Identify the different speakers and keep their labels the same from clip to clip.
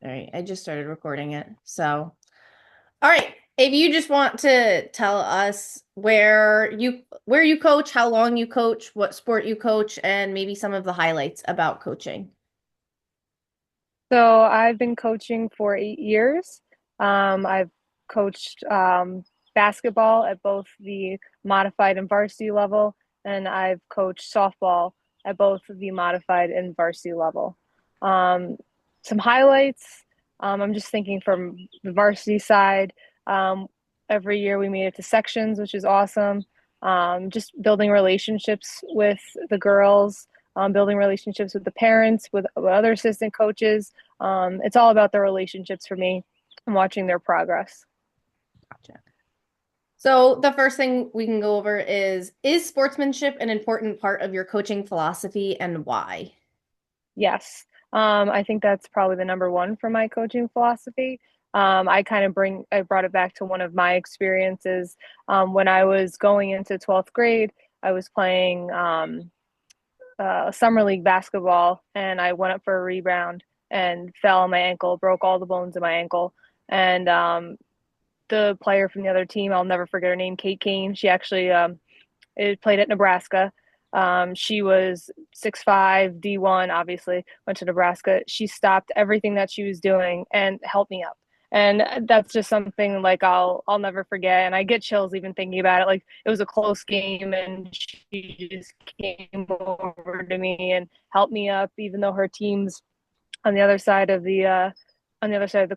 Speaker 1: All right, I just started recording it. So, all right, if you just want to tell us where you coach, how long you coach, what sport you coach, and maybe some of the highlights about coaching.
Speaker 2: So I've been coaching for 8 years. I've coached basketball at both the modified and varsity level, and I've coached softball at both the modified and varsity level. Um, some highlights. I'm just thinking from the varsity side. Um, every year we made it to sections, which is awesome. Just building relationships with the girls, building relationships with the parents, with other assistant coaches. It's all about the relationships for me and watching their progress.
Speaker 1: Gotcha. So, the first thing we can go over is sportsmanship an important part of your coaching philosophy and why?
Speaker 2: Yes. I think that's probably the number one for my coaching philosophy. I brought it back to one of my experiences. When I was going into 12th grade, I was playing summer league basketball and I went up for a rebound and fell on my ankle, broke all the bones in my ankle. And the player from the other team, I'll never forget her name, Kate Kane. She actually played at Nebraska. She was 6'5", D1, obviously, went to Nebraska. She stopped everything that she was doing and helped me up. And that's just something like I'll never forget. And I get chills even thinking about it. Like it was a close game and she just came over to me and helped me up, even though her team's on the other side of the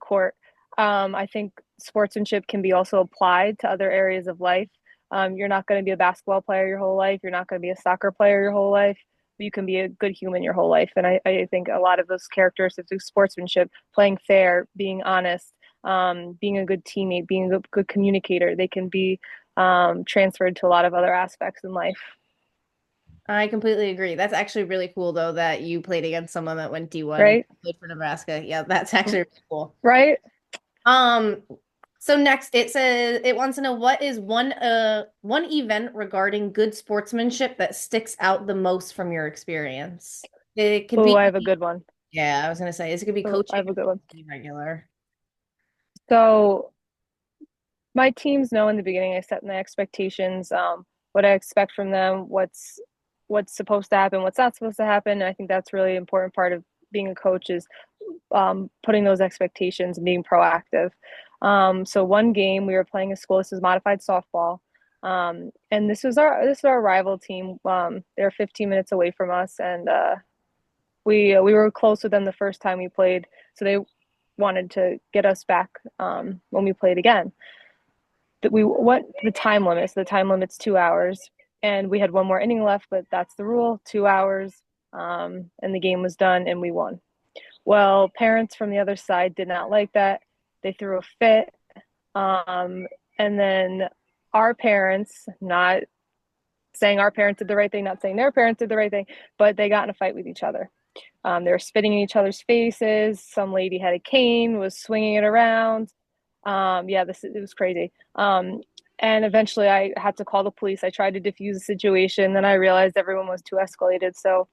Speaker 2: court. I think sportsmanship can be also applied to other areas of life. You're not going to be a basketball player your whole life. You're not going to be a soccer player your whole life. But you can be a good human your whole life. And I think a lot of those characteristics of sportsmanship, playing fair, being honest, being a good teammate, being a good communicator, they can be transferred to a lot of other aspects in life.
Speaker 1: I completely agree. That's actually really cool, though, that you played against someone that went D1,
Speaker 2: Right?
Speaker 1: played for Nebraska. Yeah, that's actually really cool.
Speaker 2: Right?
Speaker 1: Um, so next it wants to know what is one event regarding good sportsmanship that sticks out the most from your experience. It could
Speaker 2: Oh,
Speaker 1: be,
Speaker 2: I have a good one.
Speaker 1: yeah, I was gonna say it could be
Speaker 2: Oh, I
Speaker 1: coaching,
Speaker 2: have a good one.
Speaker 1: be regular.
Speaker 2: So my teams know in the beginning I set my expectations, what I expect from them, what's supposed to happen, what's not supposed to happen. And I think that's really important part of being a coach is putting those expectations and being proactive. So one game we were playing a school. This is modified softball, and this is our rival team. They're 15 minutes away from us, and we were close with them the first time we played. So they wanted to get us back when we played again. That we what the time limit. So the time limit's 2 hours, and we had one more inning left, but that's the rule, 2 hours. And the game was done, and we won. Well, parents from the other side did not like that. They threw a fit. And then our parents, not saying our parents did the right thing, not saying their parents did the right thing, but they got in a fight with each other. They were spitting in each other's faces. Some lady had a cane, was swinging it around. Yeah, it was crazy. And eventually, I had to call the police. I tried to defuse the situation. Then I realized everyone was too escalated, so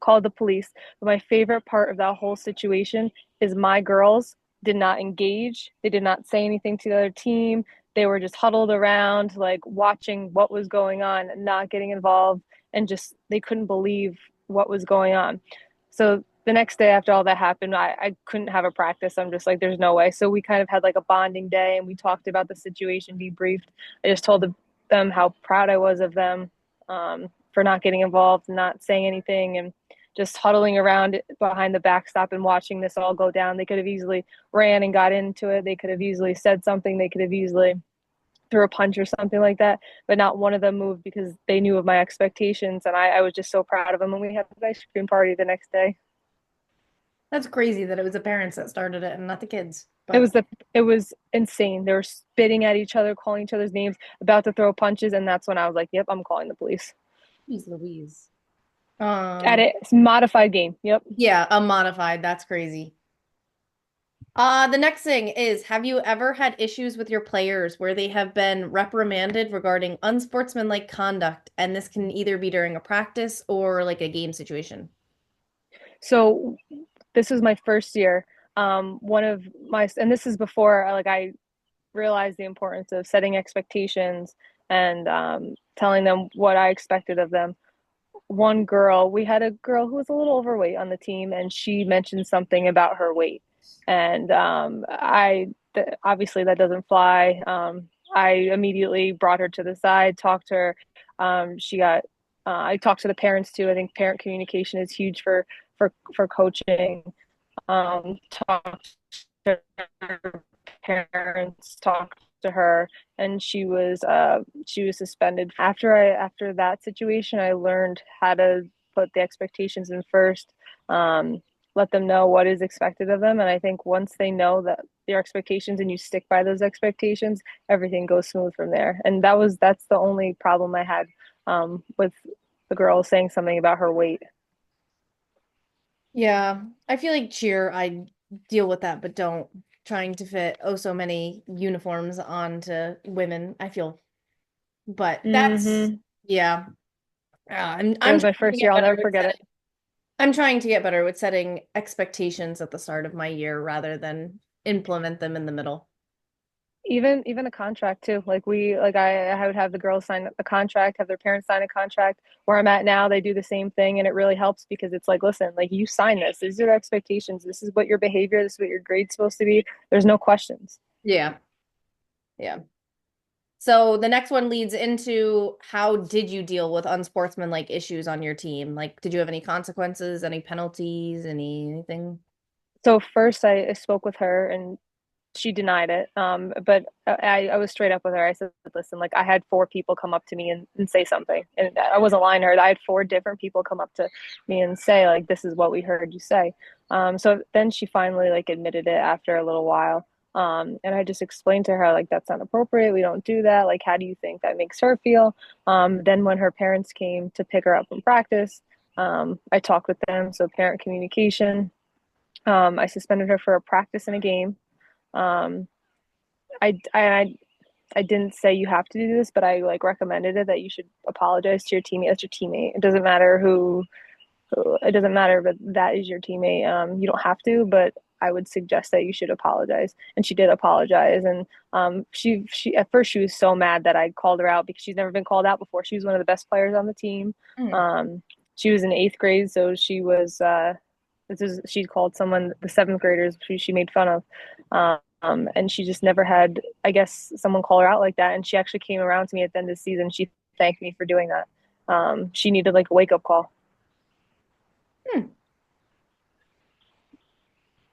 Speaker 2: called the police. But my favorite part of that whole situation is my girls did not engage. They did not say anything to the other team. They were just huddled around, like watching what was going on, not getting involved, and just they couldn't believe what was going on. So the next day after all that happened, I couldn't have a practice. I'm just like, there's no way. So we kind of had like a bonding day and we talked about the situation, debriefed. I just told them how proud I was of them for not getting involved, not saying anything, and just huddling around behind the backstop and watching this all go down. They could have easily ran and got into it. They could have easily said something. They could have easily threw a punch or something like that. But not one of them moved because they knew of my expectations. And I was just so proud of them. And we had an ice cream party the next day.
Speaker 1: That's crazy that it was the parents that started it and not the kids.
Speaker 2: It
Speaker 1: But
Speaker 2: was the it was insane. They were spitting at each other, calling each other's names, about to throw punches, and that's when I was like, "Yep, I'm calling the police."
Speaker 1: geez Louise.
Speaker 2: At it, it's modified game. Yep.
Speaker 1: Yeah, unmodified. That's crazy. The next thing is, have you ever had issues with your players where they have been reprimanded regarding unsportsmanlike conduct? And this can either be during a practice or like a game situation.
Speaker 2: So this was my first year. one of my, and this is before like I realized the importance of setting expectations and telling them what I expected of them. One girl, we had a girl who was a little overweight on the team, and she mentioned something about her weight. And obviously that doesn't fly. I immediately brought her to the side, talked to her. She got, I talked to the parents too. I think parent communication is huge for coaching. Talked to her parents, talked to her, and she was suspended. After that situation, I learned how to put the expectations in first, let them know what is expected of them, and I think once they know that your expectations and you stick by those expectations, everything goes smooth from there. And that's the only problem I had with the girl saying something about her weight.
Speaker 1: Yeah, I feel like cheer, I deal with that, but don't trying to fit oh so many uniforms onto women. I feel, but that's
Speaker 2: Mm-hmm.
Speaker 1: yeah.
Speaker 2: It
Speaker 1: I'm
Speaker 2: was my
Speaker 1: trying to
Speaker 2: first year.
Speaker 1: get
Speaker 2: I'll
Speaker 1: better
Speaker 2: never
Speaker 1: with
Speaker 2: forget it.
Speaker 1: setting. I'm trying to get better with setting expectations at the start of my year rather than implement them in the middle.
Speaker 2: Even a contract too. I would have the girls sign a contract, have their parents sign a contract. Where I'm at now, they do the same thing, and it really helps because it's like, listen, like you sign this. These are the expectations. This is what your behavior. This is what your grade's supposed to be. There's no questions.
Speaker 1: Yeah. Yeah. So the next one leads into how did you deal with unsportsmanlike issues on your team? Like, did you have any consequences, any penalties, anything?
Speaker 2: So first, I spoke with her, and she denied it. But I was straight up with her. I said, listen, like I had four people come up to me and say something. And I wasn't lying to her. I had four different people come up to me and say, like, this is what we heard you say. So then she finally like admitted it after a little while. And I just explained to her, like, that's not appropriate. We don't do that. Like, how do you think that makes her feel? Then when her parents came to pick her up from practice, I talked with them. So parent communication. I suspended her for a practice and a game. Um, I didn't say you have to do this, but I like recommended it that you should apologize to your teammate. That's your teammate. It doesn't matter who it doesn't matter, but that is your teammate. You don't have to, but I would suggest that you should apologize. And she did apologize. And she at first she was so mad that I called her out because she's never been called out before. She was one of the best players on the team.
Speaker 1: Mm.
Speaker 2: Um, she was in eighth grade, so she was she called someone the seventh graders she made fun of. And she just never had, I guess, someone call her out like that. And she actually came around to me at the end of the season. She thanked me for doing that. She needed like a wake up call.
Speaker 1: Hmm.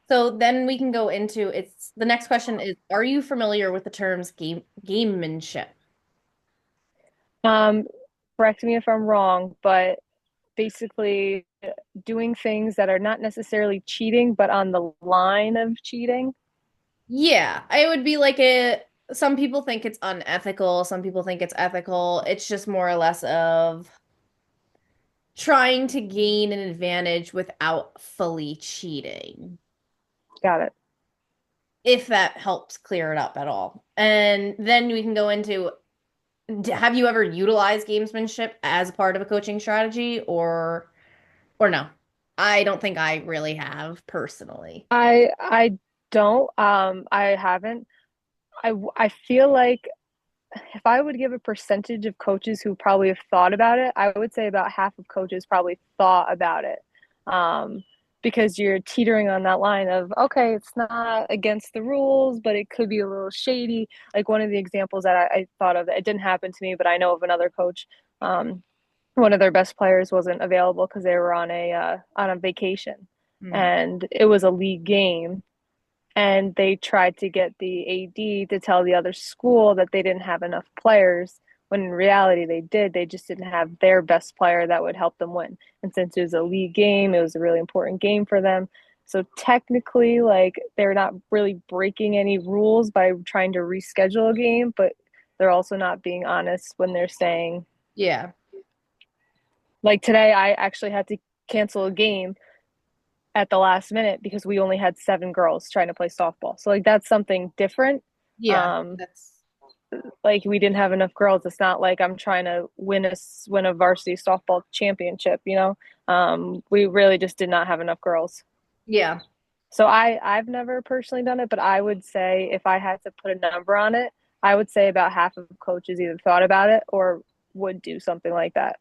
Speaker 1: So then we can go into it's the next question is, are you familiar with the terms gamemanship?
Speaker 2: Um, Correct me if I'm wrong, but basically doing things that are not necessarily cheating, but on the line of cheating.
Speaker 1: Yeah, it would be like a some people think it's unethical, some people think it's ethical. It's just more or less of trying to gain an advantage without fully cheating,
Speaker 2: Got it.
Speaker 1: if that helps clear it up at all. And then we can go into have you ever utilized gamesmanship as part of a coaching strategy or no? I don't think I really have personally.
Speaker 2: I don't. I haven't. I feel like if I would give a percentage of coaches who probably have thought about it, I would say about half of coaches probably thought about it. Um, because you're teetering on that line of, okay, it's not against the rules, but it could be a little shady. Like one of the examples that I thought of, it didn't happen to me, but I know of another coach. Um, One of their best players wasn't available because they were on a vacation,
Speaker 1: Mm.
Speaker 2: and it was a league game, and they tried to get the AD to tell the other school that they didn't have enough players when in reality they did. They just didn't have their best player that would help them win. And since it was a league game, it was a really important game for them. So technically, like they're not really breaking any rules by trying to reschedule a game, but they're also not being honest when they're saying,
Speaker 1: Yeah.
Speaker 2: like today, I actually had to cancel a game at the last minute because we only had seven girls trying to play softball. So like that's something different.
Speaker 1: Yeah.
Speaker 2: Um,
Speaker 1: That's
Speaker 2: like we didn't have enough girls. It's not like I'm trying to win a varsity softball championship. We really just did not have enough girls.
Speaker 1: yeah.
Speaker 2: So I've never personally done it, but I would say if I had to put a number on it, I would say about half of coaches either thought about it or would do something like that.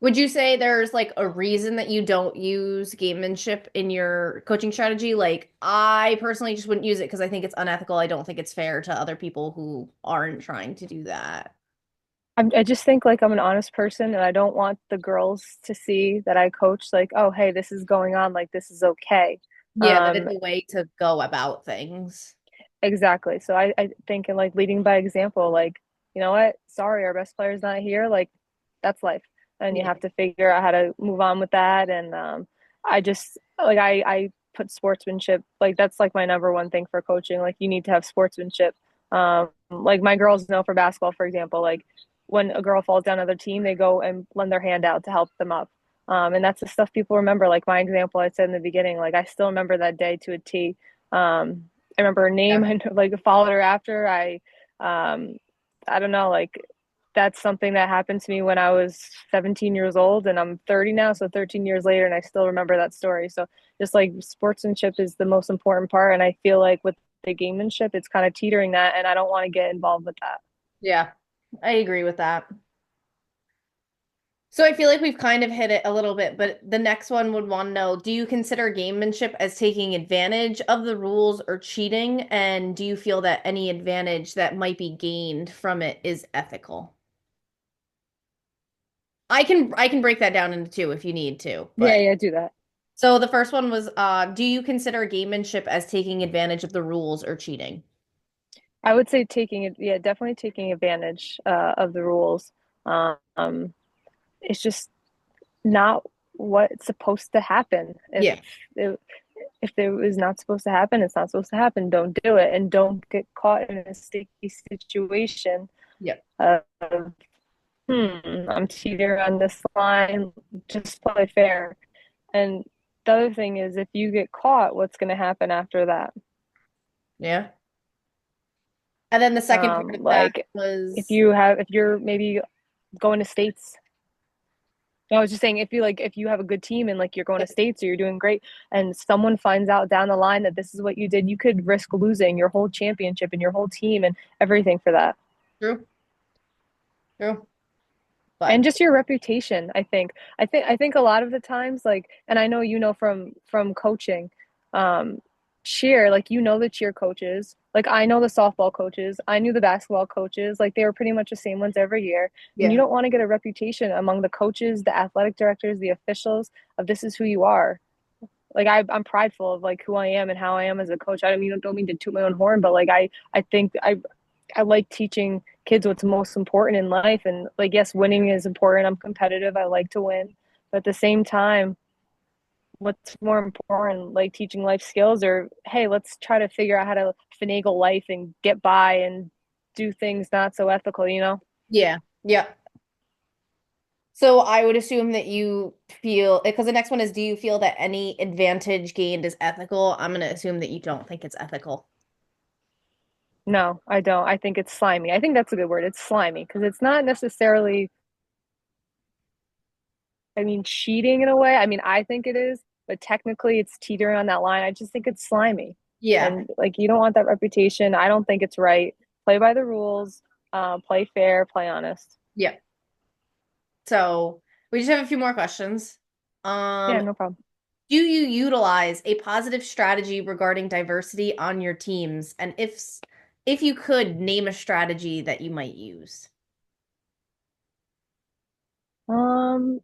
Speaker 1: Would you say there's like a reason that you don't use gamemanship in your coaching strategy? Like, I personally just wouldn't use it because I think it's unethical. I don't think it's fair to other people who aren't trying to do that.
Speaker 2: I just think like I'm an honest person and I don't want the girls to see that I coach like, oh, hey, this is going on, like this is okay.
Speaker 1: Yeah, that
Speaker 2: Um,
Speaker 1: it's a way to go about things.
Speaker 2: exactly. So I think in like leading by example, like, you know what? Sorry, our best player's not here. Like, that's life. And you
Speaker 1: Yeah.
Speaker 2: have to figure out how to move on with that. And I just like I put sportsmanship, like that's like my number one thing for coaching. Like you need to have sportsmanship. Like my girls know for basketball, for example, like when a girl falls down on their team, they go and lend their hand out to help them up. And that's the stuff people remember. Like my example I said in the beginning, like I still remember that day to a T. I remember her name
Speaker 1: Yeah.
Speaker 2: and like followed her after. Um, I don't know, like that's something that happened to me when I was 17 years old and I'm 30 now, so 13 years later, and I still remember that story. So just like sportsmanship is the most important part, and I feel like with the gamemanship, it's kind of teetering that, and I don't want to get involved with that.
Speaker 1: Yeah, I agree with that. So I feel like we've kind of hit it a little bit, but the next one would want to know, do you consider gamemanship as taking advantage of the rules or cheating? And do you feel that any advantage that might be gained from it is ethical? I can break that down into two if you need to,
Speaker 2: Yeah,
Speaker 1: but
Speaker 2: yeah, do that.
Speaker 1: so the first one was do you consider gamemanship as taking advantage of the rules or cheating?
Speaker 2: I would say taking it, yeah, definitely taking advantage of the rules. Um, it's just not what's supposed to happen.
Speaker 1: Yeah.
Speaker 2: It, if it was not supposed to happen, it's not supposed to happen. Don't do it, and don't get caught in a sticky situation
Speaker 1: Yeah.
Speaker 2: of, I'm cheating on this line. Just play fair. And the other thing is, if you get caught, what's going to happen after that?
Speaker 1: Yeah. And then the second part of that
Speaker 2: Like
Speaker 1: was
Speaker 2: if you're maybe going to states. I was just saying if you have a good team and like you're going to states or you're doing great and someone finds out down the line that this is what you did, you could risk losing your whole championship and your whole team and everything for that.
Speaker 1: true, true.
Speaker 2: And
Speaker 1: But
Speaker 2: just your reputation, I think a lot of the times like and I know you know from coaching, um cheer, like you know the cheer coaches, like I know the softball coaches, I knew the basketball coaches, like they were pretty much the same ones every year, and you
Speaker 1: yeah.
Speaker 2: don't want to get a reputation among the coaches, the athletic directors, the officials of this is who you are. Like I'm prideful of like who I am and how I am as a coach. I don't mean to toot my own horn, but like I think I like teaching kids what's most important in life. And like, yes, winning is important. I'm competitive. I like to win. But at the same time, what's more important, like teaching life skills or, hey, let's try to figure out how to finagle life and get by and do things not so ethical, you know?
Speaker 1: Yeah. Yeah. So I would assume that you feel, because the next one is, do you feel that any advantage gained is ethical? I'm going to assume that you don't think it's ethical.
Speaker 2: No, I don't. I think it's slimy. I think that's a good word. It's slimy because it's not necessarily, I mean, cheating in a way. I mean, I think it is, but technically it's teetering on that line. I just think it's slimy.
Speaker 1: Yeah.
Speaker 2: And like, you don't want that reputation. I don't think it's right. Play by the rules, play fair, play honest.
Speaker 1: Yeah. So we just have a few more questions.
Speaker 2: Yeah,
Speaker 1: Um,
Speaker 2: no problem.
Speaker 1: do you utilize a positive strategy regarding diversity on your teams? And if you could name a strategy that you might use.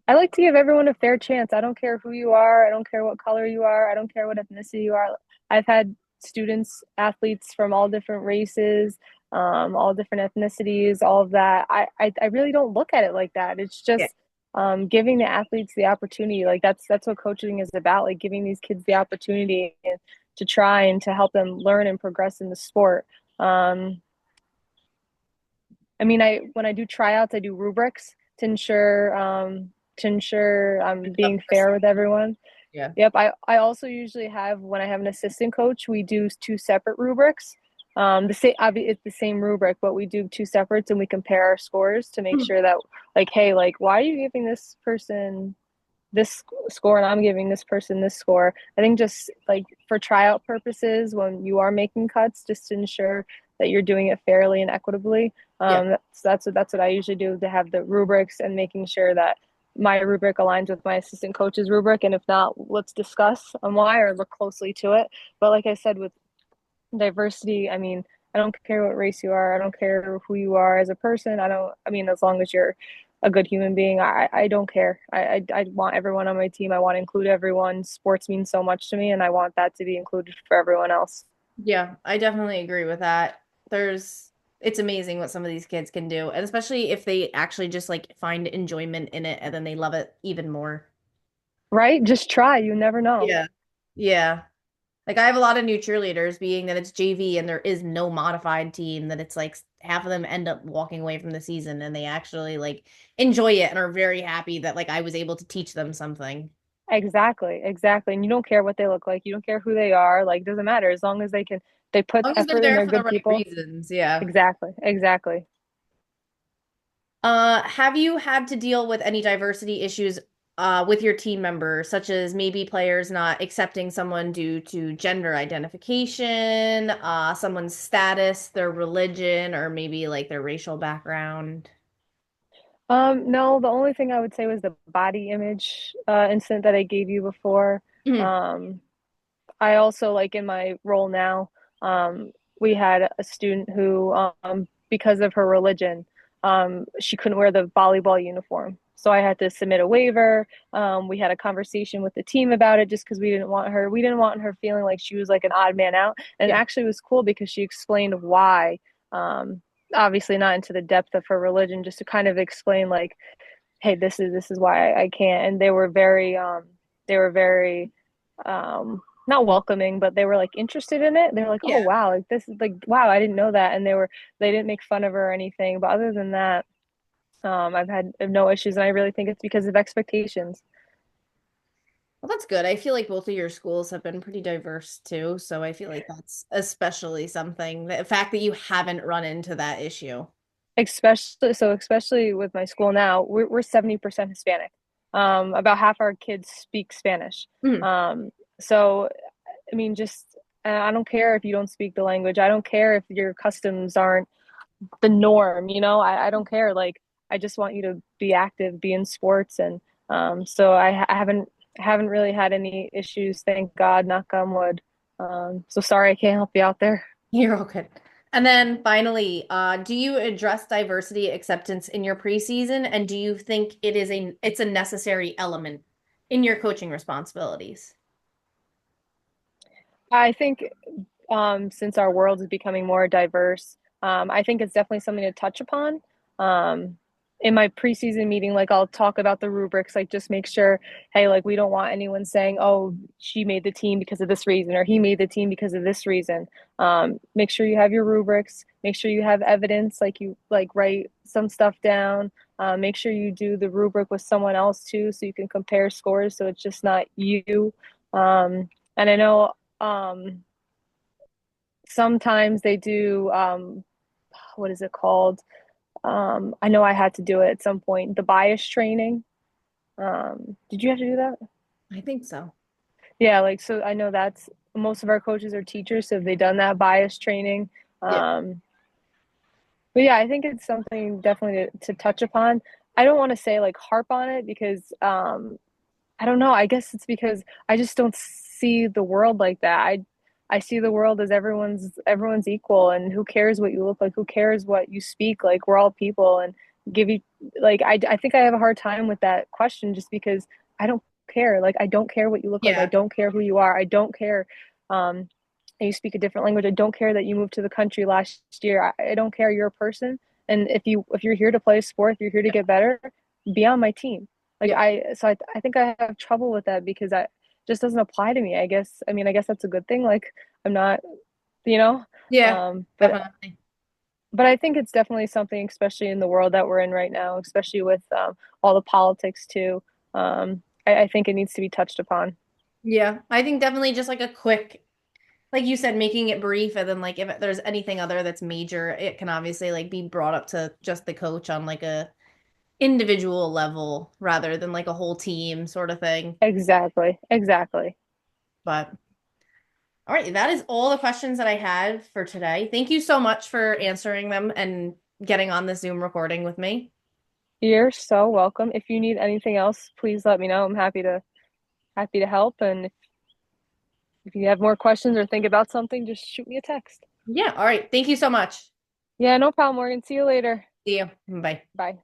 Speaker 2: I like to give everyone a fair chance. I don't care who you are. I don't care what color you are. I don't care what ethnicity you are. I've had students, athletes from all different races, all different ethnicities, all of that. I really don't look at it like that. It's
Speaker 1: Yeah.
Speaker 2: just giving the athletes the opportunity. Like that's what coaching is about. Like giving these kids the opportunity to try and to help them learn and progress in the sport. Um, I mean, I when I do tryouts, I do rubrics to ensure I'm
Speaker 1: Up
Speaker 2: being
Speaker 1: for
Speaker 2: fair with everyone.
Speaker 1: Yeah.
Speaker 2: Yep, I also usually have when I have an assistant coach, we do two separate rubrics. The same it's the same rubric, but we do two separates and we compare our scores to make sure that like, hey, like why are you giving this person this score and I'm giving this person this score. I think just like for tryout purposes, when you are making cuts, just to ensure that you're doing it fairly and equitably.
Speaker 1: Yeah.
Speaker 2: That's what I usually do, to have the rubrics and making sure that my rubric aligns with my assistant coach's rubric. And if not, let's discuss on why or look closely to it. But like I said, with diversity, I mean, I don't care what race you are. I don't care who you are as a person. I mean, as long as you're a good human being, I don't care. I want everyone on my team. I want to include everyone. Sports means so much to me, and I want that to be included for everyone else.
Speaker 1: Yeah, I definitely agree with that. It's amazing what some of these kids can do, and especially if they actually just like find enjoyment in it and then they love it even more.
Speaker 2: Right? Just try. You never know.
Speaker 1: Yeah. Yeah. Like I have a lot of new cheerleaders, being that it's JV and there is no modified team, that it's like half of them end up walking away from the season and they actually like enjoy it and are very happy that like I was able to teach them something.
Speaker 2: Exactly, exactly. And you don't care what they look like. You don't care who they are. Like, doesn't matter as long as they put
Speaker 1: As long as they're
Speaker 2: effort and
Speaker 1: there
Speaker 2: they're
Speaker 1: for the
Speaker 2: good
Speaker 1: right
Speaker 2: people.
Speaker 1: reasons, yeah.
Speaker 2: Exactly, exactly.
Speaker 1: Have you had to deal with any diversity issues with your team members, such as maybe players not accepting someone due to gender identification, someone's status, their religion, or maybe like their racial background?
Speaker 2: No, the only thing I would say was the body image incident that I gave you before.
Speaker 1: Mhm.
Speaker 2: Um, I also, like in my role now, we had a student who, because of her religion, she couldn't wear the volleyball uniform. So I had to submit a waiver. We had a conversation with the team about it just because we didn't want her feeling like she was like an odd man out. And
Speaker 1: Yeah.
Speaker 2: actually, it was cool because she explained why. Um, Obviously, not into the depth of her religion, just to kind of explain like, hey, this is why I can't. And they were very not welcoming, but they were like interested in it. They were like, oh
Speaker 1: Yeah.
Speaker 2: wow, like this is like wow, I didn't know that. And they didn't make fun of her or anything. But other than that, I've had no issues, and I really think it's because of expectations.
Speaker 1: Well, that's good. I feel like both of your schools have been pretty diverse too, so I feel like that's especially something, the fact that you haven't run into that issue.
Speaker 2: Especially with my school now, we're 70% Hispanic. About half our kids speak Spanish.
Speaker 1: Mhm.
Speaker 2: Um, so I mean, just I don't care if you don't speak the language. I don't care if your customs aren't the norm, I don't care. Like, I just want you to be active, be in sports. And so I haven't really had any issues, thank God, knock on wood. So sorry I can't help you out there.
Speaker 1: You're all good. And then finally, do you address diversity acceptance in your preseason, and do you think it's a necessary element in your coaching responsibilities?
Speaker 2: I think since our world is becoming more diverse, I think it's definitely something to touch upon. Um, in my preseason meeting, like I'll talk about the rubrics, like just make sure, hey, like we don't want anyone saying, oh, she made the team because of this reason or he made the team because of this reason. Make sure you have your rubrics, make sure you have evidence, like you like write some stuff down. Make sure you do the rubric with someone else too, so you can compare scores, so it's just not you. And I know sometimes they do what is it called? I know I had to do it at some point. The bias training. Did you have to do that?
Speaker 1: I think so.
Speaker 2: Yeah, like so I know that's most of our coaches are teachers, so have they done that bias training?
Speaker 1: Yeah.
Speaker 2: Um, but yeah, I think it's something definitely to touch upon. I don't want to say like harp on it because I don't know. I guess it's because I just don't see the world like that. I see the world as everyone's equal, and who cares what you look like? Who cares what you speak like? We're all people, and give you like I think I have a hard time with that question just because I don't care. Like I don't care what you look like. I
Speaker 1: Yeah.
Speaker 2: don't care who you are. I don't care um that you speak a different language. I don't care that you moved to the country last year. I don't care. You're a person, and if you're here to play a sport, if you're here to get better, be on my team. Like
Speaker 1: Yeah.
Speaker 2: I think I have trouble with that because that just doesn't apply to me. I guess that's a good thing. Like I'm not, you know,
Speaker 1: Yeah.
Speaker 2: um, but
Speaker 1: Definitely.
Speaker 2: but I think it's definitely something, especially in the world that we're in right now, especially with all the politics too. I think it needs to be touched upon.
Speaker 1: Yeah. I think definitely just like a quick, like you said, making it brief, and then like if there's anything other that's major, it can obviously like be brought up to just the coach on like individual level rather than like a whole team sort of thing.
Speaker 2: Exactly. Exactly.
Speaker 1: But all right, that is all the questions that I had for today. Thank you so much for answering them and getting on the Zoom recording with me.
Speaker 2: You're so welcome. If you need anything else, please let me know. I'm happy to help. And if you have more questions or think about something, just shoot me a text.
Speaker 1: Yeah, all right. Thank you so much.
Speaker 2: Yeah, no problem, Morgan. See you later.
Speaker 1: See you. Bye.
Speaker 2: Bye.